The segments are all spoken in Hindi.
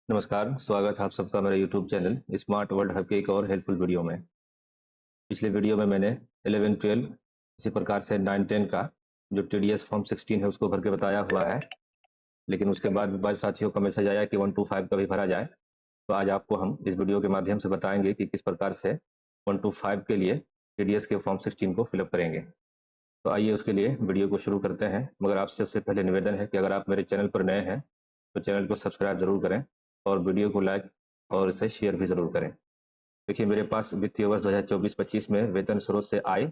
नमस्कार, स्वागत है आप सबका मेरे YouTube channel smart world hub के एक और हेल्पफुल वीडियो में। पिछले वीडियो में मैंने 11-12 इसी प्रकार से 9-10 का जो टीडीएस फॉर्म 16 है उसको भर के बताया हुआ है, लेकिन उसके बाद भी बहुत साथियों का मैसेज आया कि 1 to 5 का भी भरा जाए। तो आज आपको हम इस वीडियो के माध्यम से बताएंगे कि किस प्रकार से 1 to 5 के लिए टीडीएस के फॉर्म 16 को फिलअप करेंगे। तो आइए उसके लिए वीडियो को शुरू करते हैं, मगर आपसे उससे पहले निवेदन है कि अगर आप मेरे चैनल पर नए हैं तो चैनल को सब्सक्राइब जरूर करें और वीडियो को लाइक और इसे शेयर भी जरूर करें। देखिए, मेरे पास वित्तीय वर्ष 2024-25 में वेतन स्रोत से आय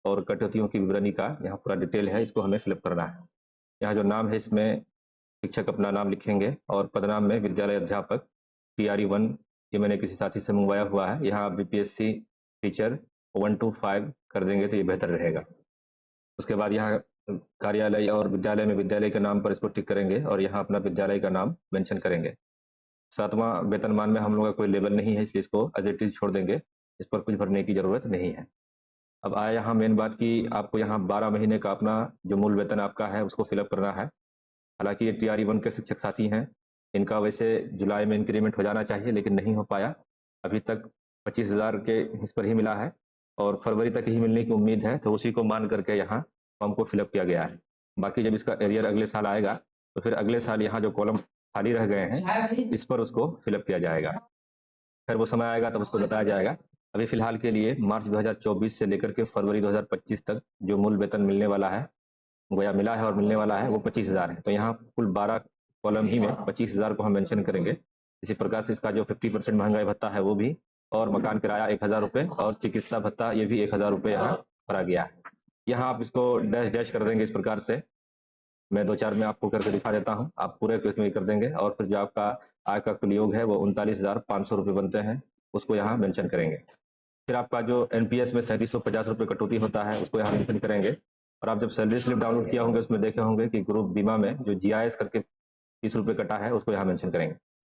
और कटौतियों की विवरणी का यहाँ पूरा डिटेल है, इसको हमें फिलअप करना है। यहाँ जो नाम है इसमें शिक्षक अपना नाम लिखेंगे और पदनाम में विद्यालय अध्यापक TRE1 ये मैंने किसी साथी से मंगवाया हुआ है। यहाँ आप BPSC टीचर 1 to 5 कर देंगे तो ये बेहतर रहेगा। उसके बाद यहाँ कार्यालय और विद्यालय में विद्यालय के नाम पर इसको टिक करेंगे और यहाँ अपना विद्यालय का नाम मेंशन करेंगे। 7वां वेतनमान में हम लोगों का कोई लेबल नहीं है, इसलिए इसको एज इट इज छोड़ देंगे, इस पर कुछ भरने की जरूरत नहीं है। अब आया यहाँ मेन बात कि आपको यहाँ 12 महीने का अपना जो मूल वेतन आपका है उसको फिलअप करना है। हालांकि ये TRE1 के शिक्षक साथी हैं, इनका वैसे जुलाई में इंक्रीमेंट हो जाना चाहिए लेकिन नहीं हो पाया। अभी तक 25,000 के इस पर ही मिला है और फरवरी तक ही मिलने की उम्मीद है, तो उसी को मान करके यहाँ फॉर्म को फिलअप किया गया है। बाकी जब इसका एरियर अगले साल आएगा तो फिर अगले साल यहाँ जो कॉलम खाली रह गए हैं इस पर उसको फिलअप किया जाएगा। फिर वो समय आएगा तब उसको बताया जाएगा। अभी फिलहाल के लिए मार्च 2024 से लेकर के फरवरी 2025 तक जो मूल वेतन मिलने वाला है वो या मिला है और मिलने वाला है वो 25,000 है। तो यहाँ कुल 12 कॉलम ही में 25,000 को हम मेंशन करेंगे। इसी प्रकार से इसका जो 50% महंगाई भत्ता है वो भी, और मकान किराया 1,000 रुपये और चिकित्सा भत्ता ये भी 1,000 रुपये यहाँ भरा गया है। यहाँ आप इसको डैश डैश कर देंगे। इस प्रकार से मैं 2-4 में आपको करके दिखा देता हूँ, आप पूरे क्विज में कर देंगे। और फिर जो आपका आय का कुल योग है वो 39,500 रुपये बनते हैं, उसको यहाँ मेंशन करेंगे। फिर आपका जो NPS में 3750 रुपये कटौती होता है उसको यहाँ मेंशन करेंगे। और आप जब सैलरी स्लिप डाउनलोड किया होंगे उसमें देखे होंगे कि ग्रुप बीमा में जो GIS करके 30 रुपये कटा है उसको यहाँ मेंशन करेंगे।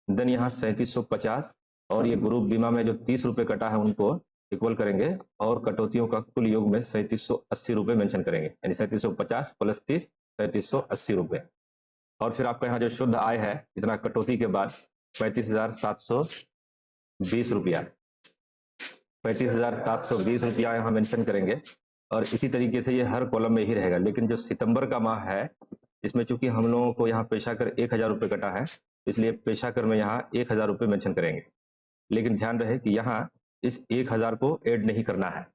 देन यहाँ 3750 और ये ग्रुप बीमा में जो 30 रुपये कटा है उनको इक्वल करेंगे और कटौतियों का कुल योग में 3780 रुपये मेंशन करेंगे, यानी 3750 प्लस 30 3780 रुपये। और फिर आपका यहाँ जो शुद्ध आय है इतना कटौती के बाद 35,720 रुपया 35,720 रुपया यहाँ मेंशन करेंगे। और इसी तरीके से ये हर कॉलम में ही रहेगा। लेकिन जो सितंबर का माह है इसमें चूंकि हम लोगों को यहाँ पेशा कर 1,000 रुपये कटा है, इसलिए पेशा कर में यहाँ 1,000 रुपये मेंशन करेंगे। लेकिन ध्यान रहे कि यहाँ इस 1,000 को ऐड नहीं करना है।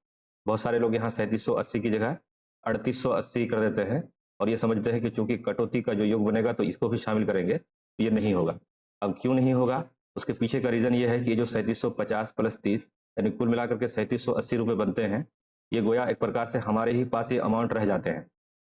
बहुत सारे लोग यहाँ 3780 की जगह 3880 कर देते हैं और ये समझते हैं कि चूंकि कटौती का जो योग बनेगा तो इसको भी शामिल करेंगे। ये नहीं होगा। अब क्यों नहीं होगा, उसके पीछे का रीजन ये है कि जो 3750 प्लस 30 यानी कुल मिलाकर के 3780 रुपये बनते हैं, ये गोया एक प्रकार से हमारे ही पास ये अमाउंट रह जाते हैं।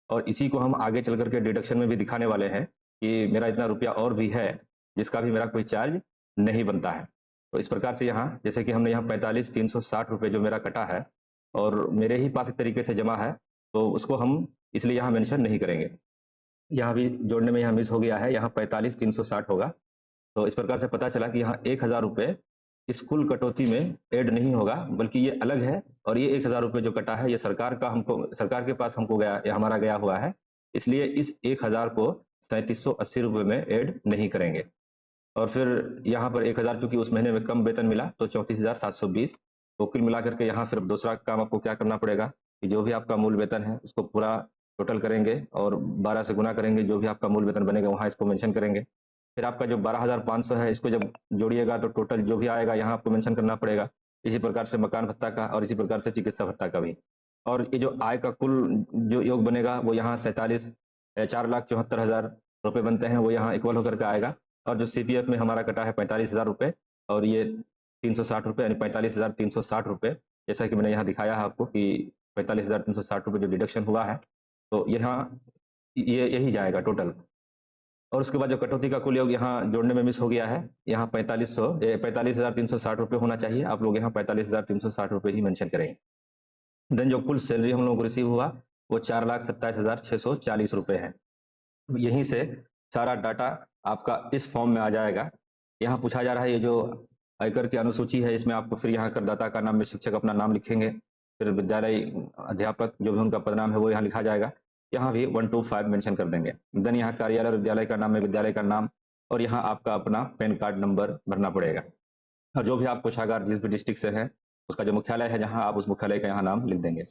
और इसी को हम आगे चल करके डिडक्शन में भी दिखाने वाले हैं कि मेरा इतना रुपया और भी है जिसका भी मेरा कोई चार्ज नहीं बनता है। तो इस प्रकार से यहाँ जैसे कि हमने यहाँ 45,360 रुपये जो मेरा कटा है और मेरे ही पास एक तरीके से जमा है, तो उसको हम इसलिए यहाँ मेंशन नहीं करेंगे। यहाँ भी जोड़ने में यहाँ मिस हो गया है, यहाँ 45,360 होगा। तो इस प्रकार से पता चला कि यहाँ 1,000 रुपये इस कुल कटौती में ऐड नहीं होगा, बल्कि ये अलग है। और ये 1,000 रुपये जो कटा है ये सरकार के पास हमको गया, हमारा गया हुआ है, इसलिए इस 1,000 को 3780 रुपये में ऐड नहीं करेंगे। और फिर यहाँ पर 1,000 चूंकि उस महीने में कम वेतन मिला तो 34,720, तो कुल मिलाकर के यहाँ फिर दूसरा काम आपको क्या करना पड़ेगा कि जो भी आपका मूल वेतन है उसको पूरा टोटल करेंगे और 12 से गुना करेंगे, जो भी आपका मूल वेतन बनेगा वहाँ इसको मेंशन करेंगे। फिर आपका जो 12,500 है इसको जब जोड़िएगा तो टोटल जो भी आएगा यहाँ आपको मेंशन करना पड़ेगा। इसी प्रकार से मकान भत्ता का और इसी प्रकार से चिकित्सा भत्ता का भी। और ये जो आय का कुल जो योग बनेगा वो यहाँ 4,74,000 रुपये बनते हैं, वो यहाँ इक्वल होकर के आएगा। और जो CPF में हमारा कटा है 45,000 रुपये और ये 360 रुपये यानी 45,360 रुपये, जैसा कि मैंने यहाँ दिखाया है आपको कि 45,360 रुपये जो डिडक्शन हुआ है, तो यहाँ यही जाएगा टोटल। और उसके बाद जो कटौती का कुल योग यहाँ जोड़ने में मिस हो गया है, यहाँ 45,360 रुपये होना चाहिए, आप लोग यहाँ 45,360 रुपये ही मेंशन करेंगे। देन जो कुल सैलरी हम लोगों को रिसीव हुआ वो 4,27,640 रुपये है। यहीं से सारा डाटा आपका इस फॉर्म में आ जाएगा। यहाँ पूछा जा रहा है ये जो आयकर की अनुसूची है इसमें आपको फिर यहाँ करदाता का नाम में शिक्षक अपना नाम लिखेंगे, फिर विद्यालय अध्यापक जो भी उनका पदनाम है वो यहाँ लिखा जाएगा। यहाँ भी 1 to 5 मेंशन कर देंगे। देन यहाँ कार्यालय और विद्यालय का नाम में विद्यालय का नाम और यहाँ आपका अपना पैन कार्ड नंबर भरना पड़ेगा। और जो भी आप कोषागार जिस भी डिस्ट्रिक्ट से हैं उसका जो मुख्यालय है जहाँ, आप उस मुख्यालय का यहाँ नाम लिख देंगे।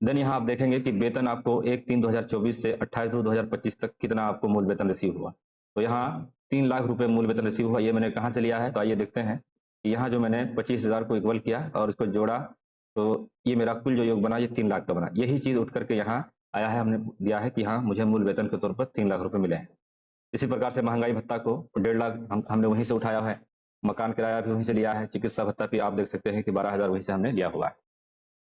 देन यहाँ आप देखेंगे कि वेतन आपको 1/3/2024 से 28/2/2025 तक कितना आपको मूल वेतन रिसीव हुआ। तो यहाँ 3 लाख रुपए मूल वेतन रिसीव हुआ। ये मैंने कहाँ से लिया है, तो आइए देखते हैं कि यहाँ जो मैंने 25,000 को इक्वल किया और उसको जोड़ा, तो ये मेरा कुल जो योग बना ये 3 लाख का बना। यही चीज़ उठ करके यहाँ आया है, हमने दिया है कि हाँ मुझे मूल वेतन के तौर पर 3 लाख रुपए मिले हैं। इसी प्रकार से महंगाई भत्ता को 1.5 लाख हमने वहीं से उठाया है, मकान किराया भी वहीं से लिया है, चिकित्सा भत्ता भी आप देख सकते हैं कि 12,000 वहीं से हमने लिया हुआ है।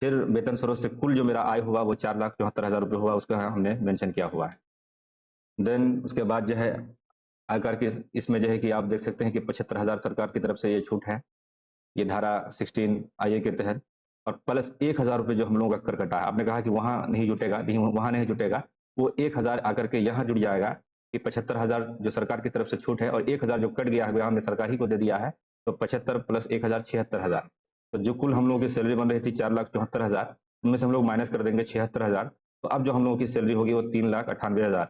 फिर वेतन स्रोत से कुल जो मेरा आय हुआ वो 4,74,000 रुपये हुआ, उसको हमने मेंशन किया हुआ है। देन उसके बाद जो है आयकर के इसमें जो है कि आप देख सकते हैं कि 75,000 सरकार की तरफ से ये छूट है, ये धारा 16 IA के तहत, और प्लस 1,000 रुपये जो हम लोगों का कर कटा है। आपने कहा कि वहाँ नहीं जुटेगा, नहीं वहाँ नहीं जुटेगा, वो 1,000 आकर के यहाँ जुड़ जाएगा कि 75,000 जो सरकार की तरफ से छूट है और 1,000 जो कट गया है हमने सरकार ही को दे दिया है, तो 75 प्लस 1,000 76,000। तो जो कुल हम लोगों की सैलरी बन रही थी 4,74,000, उनमें से हम लोग माइनस कर देंगे 76,000, तो अब जो हम लोगों की सैलरी होगी वो 3,98,000।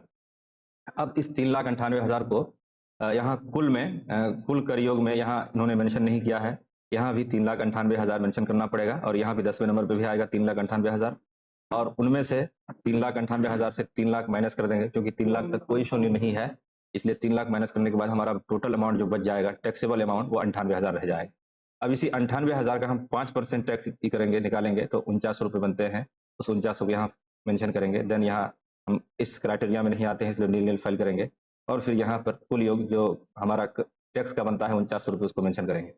अब इस 3,98,000 को यहाँ कुल में कुल कर योग में यहाँ इन्होंने मेंशन नहीं किया है, यहाँ भी 3,98,000 मेंशन करना पड़ेगा, और यहाँ भी 10वें नंबर पे भी आएगा 3,98,000, और उनमें से 3,98,000 से 3 लाख माइनस कर देंगे, क्योंकि 3 लाख तक कोई शून्य नहीं है, इसलिए 3 लाख माइनस करने के बाद हमारा टोटल अमाउंट जो बच जाएगा टैक्सेबल अमाउंट वो 98,000 रह जाएगा। अब इसी 98,000 का हम 5% टैक्स करेंगे, निकालेंगे, तो 49 रुपये बनते हैं। उस 49 को यहाँ मेंशन करेंगे। देन यहाँ हम इस क्राइटेरिया में नहीं आते हैं, इसलिए नील फाइल करेंगे, और फिर यहाँ पर कुल योग जो हमारा टैक्स का बनता है 49 रुपये उसको मेंशन करेंगे,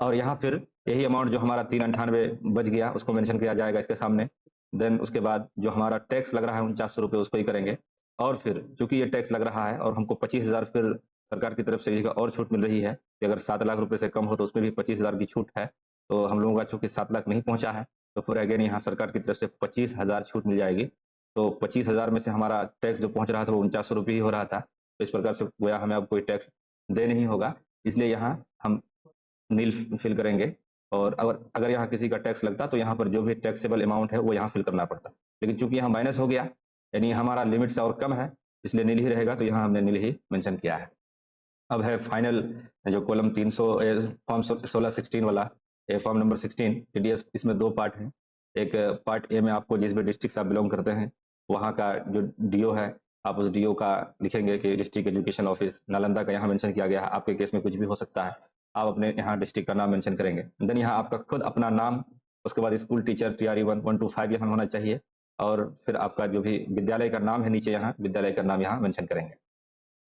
और यहाँ फिर यही अमाउंट जो हमारा 398 बच गया उसको मेंशन किया जाएगा इसके सामने। देन उसके बाद जो हमारा टैक्स लग रहा है 49 रुपये उसको ही करेंगे, और फिर चूंकि ये टैक्स लग रहा है और हमको 25,000 फिर सरकार की तरफ से इसका और छूट मिल रही है कि अगर 7 लाख रुपए से कम हो तो उसमें भी 25,000 की छूट है, तो हम लोगों का चूंकि 7 लाख नहीं पहुंचा है, तो फिर अगेन यहाँ सरकार की तरफ से 25,000 छूट मिल जाएगी। तो 25,000 में से हमारा टैक्स जो पहुंच रहा था वो 49 रुपये ही हो रहा था, तो इस प्रकार से गोया हमें अब कोई टैक्स दे नहीं होगा, इसलिए यहाँ हम नील फिल करेंगे। और अगर यहाँ किसी का टैक्स लगता तो यहाँ पर जो भी टैक्सेबल अमाउंट है वो यहाँ फिल करना पड़ता, लेकिन चूंकि यहाँ माइनस हो गया यानी हमारा लिमिट से और कम है, इसलिए नील ही रहेगा, तो यहाँ हमने नील ही मेंशन किया है। अब है फाइनल जो कॉलम 300 फॉर्म 16 वाला, फॉर्म नंबर 16 TDS। इसमें 2 पार्ट हैं। एक पार्ट ए में आपको जिस भी डिस्ट्रिक्ट से आप बिलोंग करते हैं वहाँ का जो DO है, आप उस DO का लिखेंगे कि डिस्ट्रिक्ट एजुकेशन ऑफिस नालंदा का यहाँ मेंशन किया गया है। आपके केस में कुछ भी हो सकता है, आप अपने यहाँ डिस्ट्रिक्ट का नाम मेंशन करेंगे। देन यहाँ आपका खुद अपना नाम, उसके बाद स्कूल टीचर TRE 1 1 to 5 यहाँ होना चाहिए, और फिर आपका जो भी विद्यालय का नाम है नीचे यहाँ विद्यालय का नाम यहाँ मेंशन करेंगे।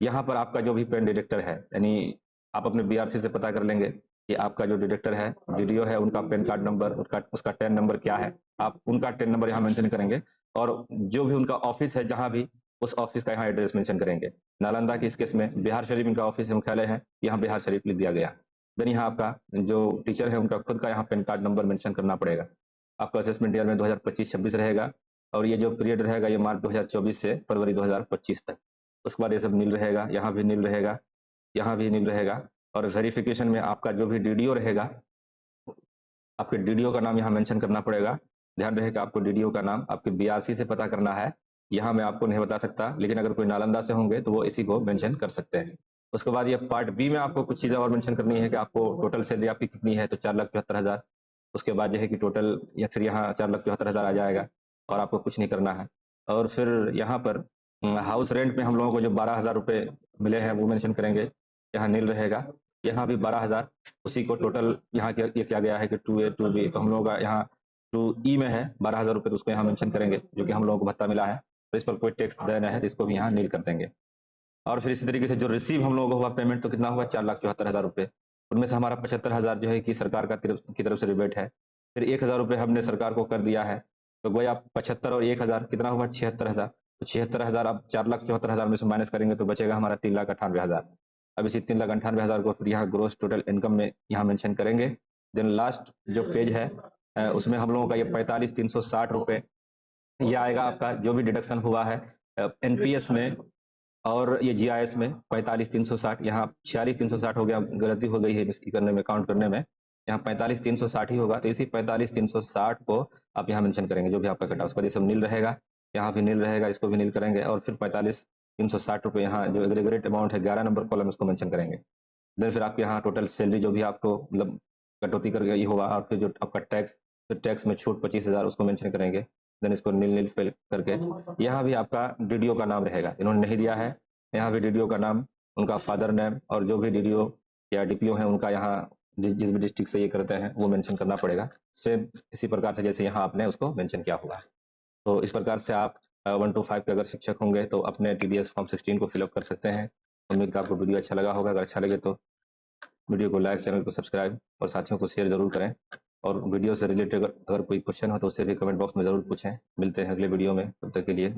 यहाँ पर आपका जो भी पेन डिटेक्टर है, यानी आप अपने BRC से पता कर लेंगे कि आपका जो डिटेक्टर है DDO है उनका पेन कार्ड नंबर, उसका 10 नंबर क्या है, आप उनका 10 नंबर यहाँ मेंशन करेंगे, और जो भी उनका ऑफिस है जहाँ भी, उस ऑफिस का यहाँ एड्रेस मेंशन करेंगे। नालंदा की इस केस में बिहार शरीफ इनका ऑफिस है, मुख्यालय है, यहाँ बिहार शरीफ लिख दिया गया। देन यहाँ आपका जो टीचर है उनका खुद का यहाँ पेन कार्ड नंबर मेंशन करना पड़ेगा। आपका असेसमेंट ईयर में 2025-26 रहेगा, और ये जो पीरियड रहेगा ये मार्च 2024 से फरवरी 2025 तक। उसके बाद ये सब नील रहेगा, यहाँ भी नील रहेगा, यहाँ भी नील रहेगा, और वेरिफिकेशन में आपका जो भी DDO रहेगा, आपके DDO का नाम यहाँ मेंशन करना पड़ेगा। ध्यान रहेगा आपको DDO का नाम आपके BRC से पता करना है, यहाँ मैं आपको नहीं बता सकता, लेकिन अगर कोई नालंदा से होंगे तो वो इसी को मेंशन कर सकते हैं। उसके बाद ये पार्ट B में आपको कुछ चीज़ें और मेंशन करनी है कि आपको टोटल सैलरी आपकी कितनी है, तो 4,74,000। उसके बाद यह है कि टोटल, या फिर यहाँ 4,74,000 आ जाएगा और आपको कुछ नहीं करना है। और फिर यहाँ पर हाउस रेंट में हम लोगों को जो 12,000 रुपये मिले हैं वो मेंशन करेंगे, यहाँ नील रहेगा, यहाँ भी 12,000, उसी को टोटल यहाँ ये किया गया है कि 2A 2B, तो हम लोगों का यहाँ 2E में है 12,000 रुपये, तो उसको यहाँ मेंशन करेंगे जो कि हम लोगों को भत्ता मिला है, तो इस पर कोई टैक्स देना है तो इसको भी यहाँ नील कर देंगे। और फिर इसी तरीके से जो रिसीव हम लोगों को हुआ पेमेंट, तो कितना हुआ 4,74,000 रुपये, उनमें से हमारा 75,000 जो है कि सरकार की तरफ से रिबेट है, फिर 1,000 रुपये हमने सरकार को कर दिया है, तो गोया 75 और 1,000 कितना हुआ 76,000, तो 76,000 अब 4,74,000 में से माइनस करेंगे तो बचेगा हमारा 3,98,000। अब इसी 3,98,000 को फिर यहाँ ग्रोस टोटल इनकम में यहाँ मेंशन करेंगे। देन लास्ट जो पेज है उसमें हम लोगों का ये 45,360 रुपये ये आएगा आपका जो भी डिडक्शन हुआ है NPS में और ये GIS में 45,360, यहाँ 46,360 हो गया, गलती हो गई है इसकी करने में, काउंट करने में, यहाँ 45,360 ही होगा, तो इसी 45,360 को आप यहाँ मेंशन करेंगे जो भी आपका कटा। उसके बाद ये सब नील रहेगा, यहाँ भी नील रहेगा, इसको भी नील करेंगे, और फिर ₹360 यहाँ जो एग्रीगेट अमाउंट है 11 नंबर कॉलम इसको मेंशन करेंगे। देन फिर आपके यहाँ टोटल सैलरी जो भी आपको मतलब कटौती करके ये होगा, और फिर जो आपका टैक्स, फिर टैक्स में छूट 25,000 उसको मेंशन करेंगे। देन इसको नील फिल करके यहाँ भी आपका डीडीओ का नाम रहेगा, इन्होंने नहीं दिया है, यहाँ भी डीडीओ का नाम, उनका फादर नेम और जो भी डीडीओ या डीपीओ है उनका यहाँ जिस भी डिस्ट्रिक्ट से ये करते हैं वो मेंशन करना पड़ेगा। सेम इसी प्रकार से जैसे यहाँ आपने उसको मेंशन किया होगा। तो इस प्रकार से आप 1 to 5 के अगर शिक्षक होंगे तो अपने टीडीएस फॉर्म 16 को फिलअप कर सकते हैं। उम्मीद का आपको वीडियो अच्छा लगा होगा। अगर अच्छा लगे तो वीडियो को लाइक, चैनल को सब्सक्राइब और साथियों को शेयर जरूर करें। और वीडियो से रिलेटेड अगर कोई क्वेश्चन हो तो उसे भी कमेंट बॉक्स में जरूर पूछें। मिलते हैं अगले वीडियो में, तब तक के लिए